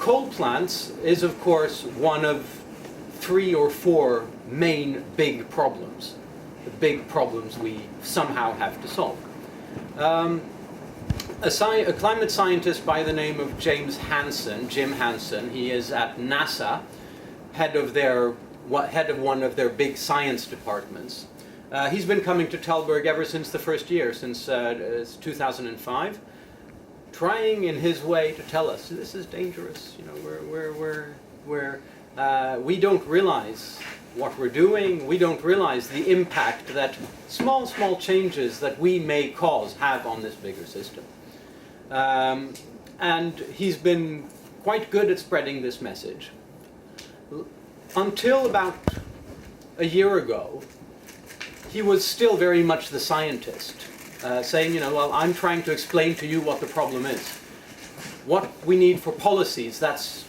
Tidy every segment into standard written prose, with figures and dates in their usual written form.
coal plants is, of course, one of 3 or 4 main big problems. The big problems we somehow have to solve. A climate scientist by the name of Jim Hansen, he is at NASA, head of one of their big science departments. He's been coming to Tällberg ever since the first year, since 2005, trying in his way to tell us this is dangerous. You know, we don't realize what we're doing. We don't realize the impact that small changes that we may cause have on this bigger system. And he's been quite good at spreading this message. Until about a year ago, he was still very much the scientist, saying, you know, well, I'm trying to explain to you what the problem is. What we need for policies, that's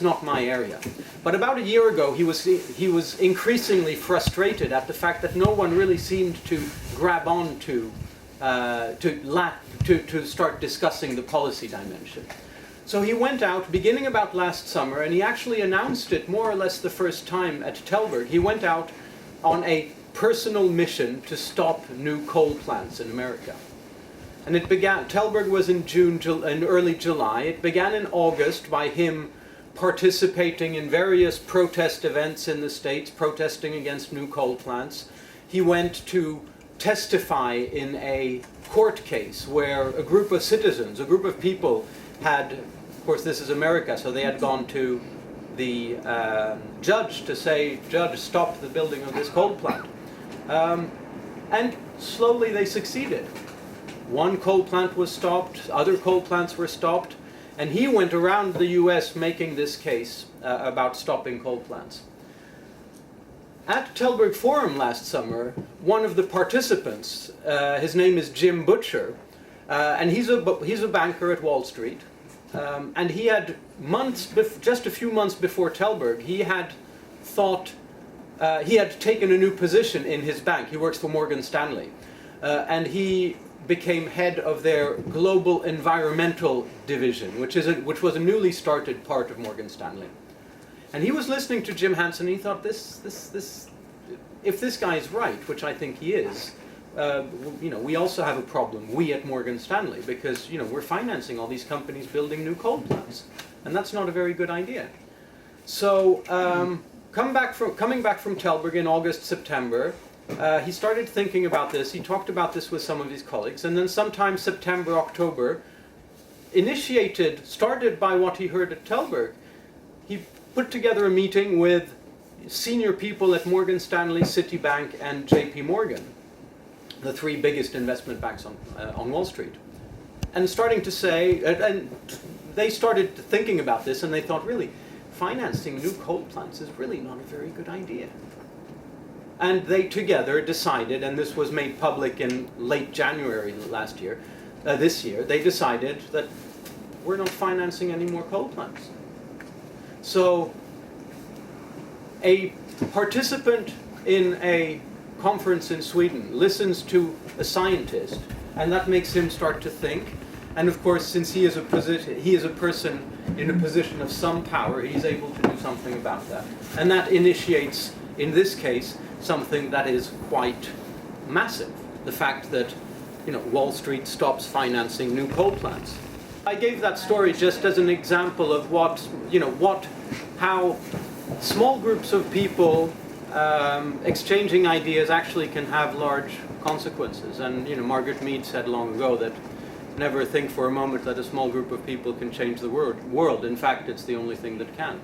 not my area. But about a year ago, he was increasingly frustrated at the fact that no one really seemed to grab on to start discussing the policy dimension. So he went out, beginning about last summer, and he actually announced it more or less the first time at Tällberg. He went out on a personal mission to stop new coal plants in America. And it began, Tällberg was in early July. It began in August by him participating in various protest events in the States, protesting against new coal plants. He went to testify in a court case where a group of citizens, a group of people had, of course this is America, so they had gone to the judge to say, Judge, stop the building of this coal plant. And slowly they succeeded. One coal plant was stopped, other coal plants were stopped, and he went around the US making this case about stopping coal plants. At Tällberg Forum last summer, one of the participants, his name is Jim Butcher, and he's a banker at Wall Street, and he had just a few months before Tällberg, he had taken a new position in his bank. He works for Morgan Stanley, and he became head of their global environmental division, which was a newly started part of Morgan Stanley. And he was listening to Jim Hansen, and he thought, if this guy is right, which I think he is, you know, we also have a problem, we at Morgan Stanley, because, you know, we're financing all these companies building new coal plants, and that's not a very good idea. So, coming back from Tällberg in August, September, he started thinking about this. He talked about this with some of his colleagues, and then sometime September, October, started by what he heard at Tällberg, he put together a meeting with senior people at Morgan Stanley, Citibank, and JP Morgan, the 3 biggest investment banks on Wall Street, and starting to say, and they started thinking about this, and they thought, really, financing new coal plants is really not a very good idea. And they together decided, and this was made public in late January this year, they decided that we're not financing any more coal plants. So a participant in a conference in Sweden listens to a scientist, and that makes him start to think. And of course, since he is a person in a position of some power, he's able to do something about that. And that initiates, in this case, something that is quite massive. The fact that, you know, Wall Street stops financing new coal plants. I gave that story just as an example of how small groups of people exchanging ideas actually can have large consequences. And, you know, Margaret Mead said long ago that never think for a moment that a small group of people can change the world. In fact, it's the only thing that can.